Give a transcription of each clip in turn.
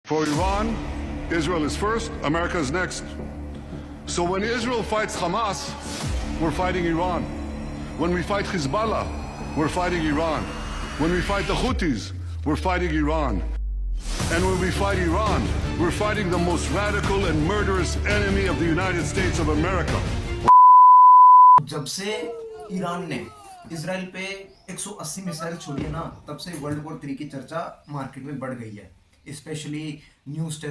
For Iran, Israel is first, America is next. So when Israel fights Hamas, we're fighting Iran. When we fight Hezbollah, we're fighting Iran. When we fight the Houthis, we're fighting Iran. And when we fight Iran, we're fighting the most radical and murderous enemy of the United States of America. जब से Iran ने Israel पे 180 missile छोड़ी है ना, तब से world war 3 की चर्चा मार्केट में बढ़ गई है, स्पेशली न्यूज़।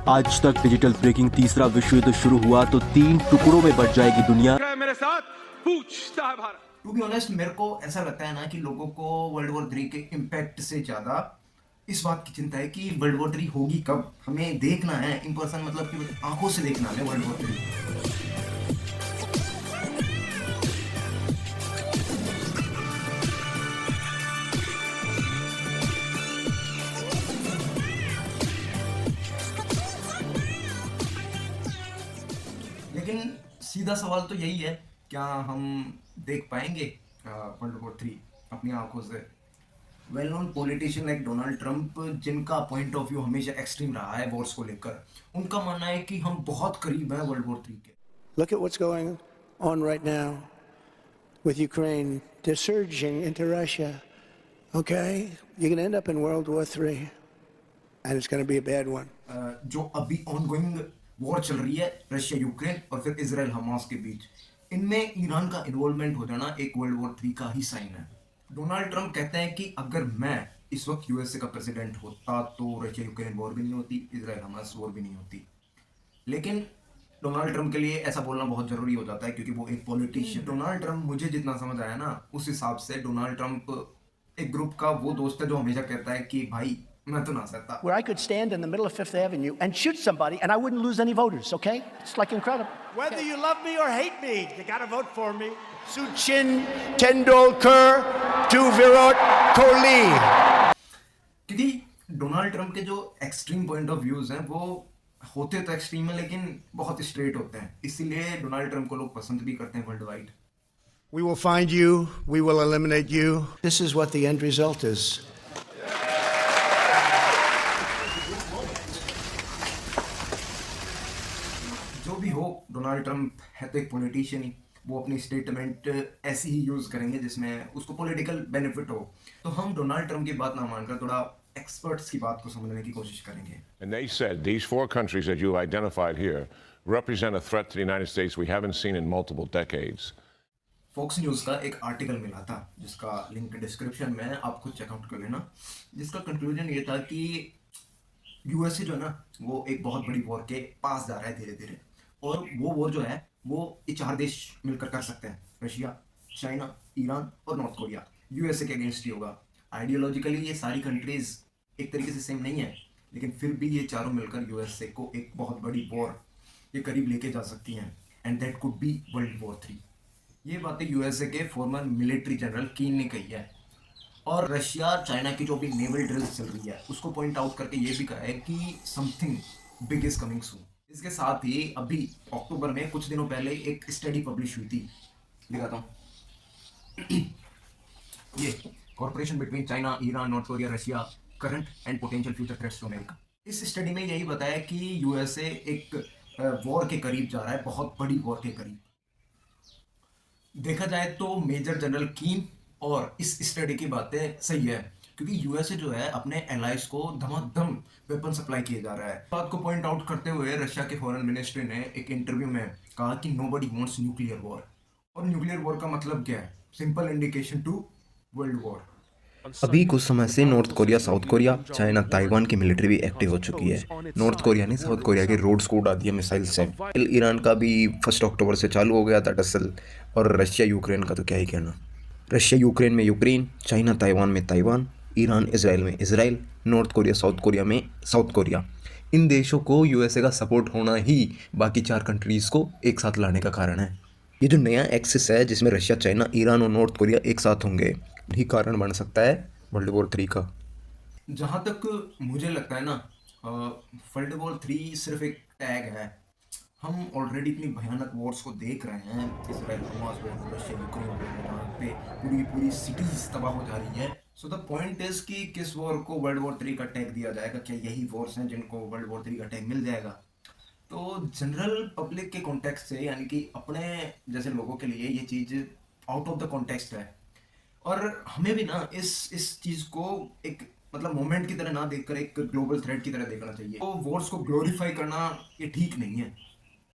आज तक डिजिटल ब्रेकिंग तीसरा विश्व युद्ध शुरू हुआ तो 3 टुकड़ों में बट जाएगी दुनिया। मेरे साथ पूछता है भारत। टू बी ऑनेस्ट, मेरे को ऐसा लगता है ना कि लोगों को वर्ल्ड वॉर 3 के इम्पैक्ट से ज्यादा इस बात की चिंता है कि वर्ल्ड वॉर 3 होगी कब। हमें देखना है इन पर्सन, मतलब कि आंखों से देखना है वर्ल्ड वॉर 3। लेकिन सीधा सवाल तो यही है, क्या हम देख पाएंगे वर्ल्ड वॉर 3 अपनी आंखों से? Well known politician like Donald Trump, जिनका पॉइंट ऑफ व्यू हमेशा एक्सट्रीम रहा है वॉर्स को लेकर, उनका मानना है कि हम बहुत करीब हैं वर्ल्ड वॉर 3 के। Look at what's going on right now with Ukraine. They're surging into Russia. Okay? You're going to end up in World War 3. And it's going to be a bad one. जो अभी ongoing war चल रही है Russia Ukraine और फिर Israel Hamas के बीच, इनमें Iran का इन्वॉल्वमेंट हो जाना एक वर्ल्ड वॉर 3 का ही साइन है। डोनाल्ड ट्रंप कहते हैं कि अगर मैं इस वक्त यूएसए का प्रेसिडेंट होता तो रशिया यूक्रेन वॉर भी नहीं होती, इजराइल हमास वॉर भी नहीं होती। लेकिन डोनाल्ड ट्रंप के लिए ऐसा बोलना बहुत जरूरी हो जाता है क्योंकि वो एक पॉलिटिशियन। डोनाल्ड ट्रंप, मुझे जितना समझ आया ना, उस हिसाब से डोनाल्ड ट्रंप एक ग्रुप का वो दोस्त है जो हमेशा कहता है कि भाई मैं तो ना सकता। Where I could stand in the middle of Fifth Avenue and shoot somebody and I wouldn't lose any voters, okay? It's like incredible. Whether you love me or hate me, you gotta vote for me. Sachin Tendulkar to Virat Kohli. क्योंकि Donald Trump के जो extreme point of views हैं वो होते तो extreme है लेकिन बहुत स्ट्रेट होते हैं, इसीलिए डोनाल्ड ट्रंप को लोग पसंद भी करते हैं world wide. We will find you. We will eliminate you. This is what the end result is. जो भी हो, डोनाल्ड ट्रंप है तो एक पॉलिटिशियन ही, वो अपनी स्टेटमेंट ऐसी ही यूज करेंगे जिसमें उसको पॉलिटिकल बेनिफिट हो। तो हम डोनाल्ड ट्रंप की बात ना मानकर थोड़ा एक्सपर्ट्स की बात को समझने की कोशिश करेंगे। And they said these 4 countries that you identified here represent a threat to the United States we haven't seen in multiple decades. Fox News का एक आर्टिकल मिला था जिसका लिंक डिस्क्रिप्शन में है, आप खुद चेकआउट कर लेना, जिसका कंक्लूजन ये था कि यूएसए जो है ना वो एक बहुत बड़ी वॉर के पास जा रहा है धीरे धीरे, और वो वॉर जो है वो ये 4 देश मिलकर कर सकते हैं, रशिया, चाइना, ईरान और नॉर्थ कोरिया। यूएसए के अगेंस्ट ही होगा। आइडियोलॉजिकली ये सारी कंट्रीज एक तरीके से सेम नहीं है, लेकिन फिर भी ये चारों मिलकर यूएसए को एक बहुत बड़ी वॉर के करीब लेके जा सकती हैं, and that could be world war 3। ये बातें यूएसए के फॉर्मर मिलिट्री जनरल कीन ने कही है, और रशिया चाइना की जो भी नेवल ड्रिल्स चल रही है उसको पॉइंट आउट करके ये भी कहा है कि something big is coming soon. इसके साथ ही अभी अक्टूबर में कुछ दिनों पहले एक स्टडी पब्लिश हुई थी, दिखाता हूँ ये corporation between China, Iran, North Korea, Russia, current and potential future threats to America. इस स्टडी में यही बताया कि यूएसए एक वॉर के करीब जा रहा है, बहुत बड़ी वॉर के करीब। देखा जाए तो मेजर जनरल कीन और इस स्टडी की बातें सही है, क्योंकि यूएसए जो है अपने एलाइज को धमाधम वेपन सप्लाई किए जा रहा है। बात को पॉइंट आउट करते हुए रशिया के फॉरेन मिनिस्ट्री ने एक इंटरव्यू में कहा कि नोबडी वांट्स न्यूक्लियर वॉर। और न्यूक्लियर वॉर का मतलब क्या है? Simple indication to world war. अभी कुछ समय से North Korea, South Korea, China, Taiwan की मिलिट्री भी एक्टिव हो चुकी है। नॉर्थ कोरिया ने साउथ कोरिया के रोड्स को उड़ा दिया मिसाइल से। ईरान का भी 1 अक्टूबर से चालू हो गया था टसल, और रशिया यूक्रेन का तो क्या ही कहना। रशिया यूक्रेन में यूक्रेन, चाइना ताइवान में ताइवान, ईरान इजराइल में Israel, north Korea South Korea में साउथ कोरिया। इन देशों को यूएसए का सपोर्ट होना ही बाकी 4 कंट्रीज़ को एक साथ लाने का कारण है। ये जो नया एक्सिस है जिसमें रशिया, चाइना, ईरान और नॉर्थ कोरिया एक साथ होंगे, यही कारण बन सकता है वर्ल्ड वॉर 3 का। जहाँ तक मुझे लगता है ना, वर्ल्ड वॉर 3 सिर्फ एक टैग है। हम ऑलरेडी इतनी भयानक वॉर्स को देख रहे हैं, Israel Hamas war, Russia Ukraine war, जहाँ पे पूरी सिटीज तबाह हो जा रही है। सो द पॉइंट इज कि किस वॉर को वर्ल्ड वॉर 3 का टैग दिया जाएगा, क्या यही वॉर्स हैं जिनको वर्ल्ड वॉर 3 का टैग मिल जाएगा? तो जनरल पब्लिक के कॉन्टेक्स्ट से, यानी कि अपने जैसे लोगों के लिए ये चीज़ आउट ऑफ द कॉन्टेक्स्ट है। और हमें भी ना इस चीज़ को एक मतलब मोमेंट की तरह ना देखकर एक ग्लोबल थ्रेट की तरह देखना चाहिए। तो वॉर्स को ग्लोरीफाई करना ये ठीक नहीं है।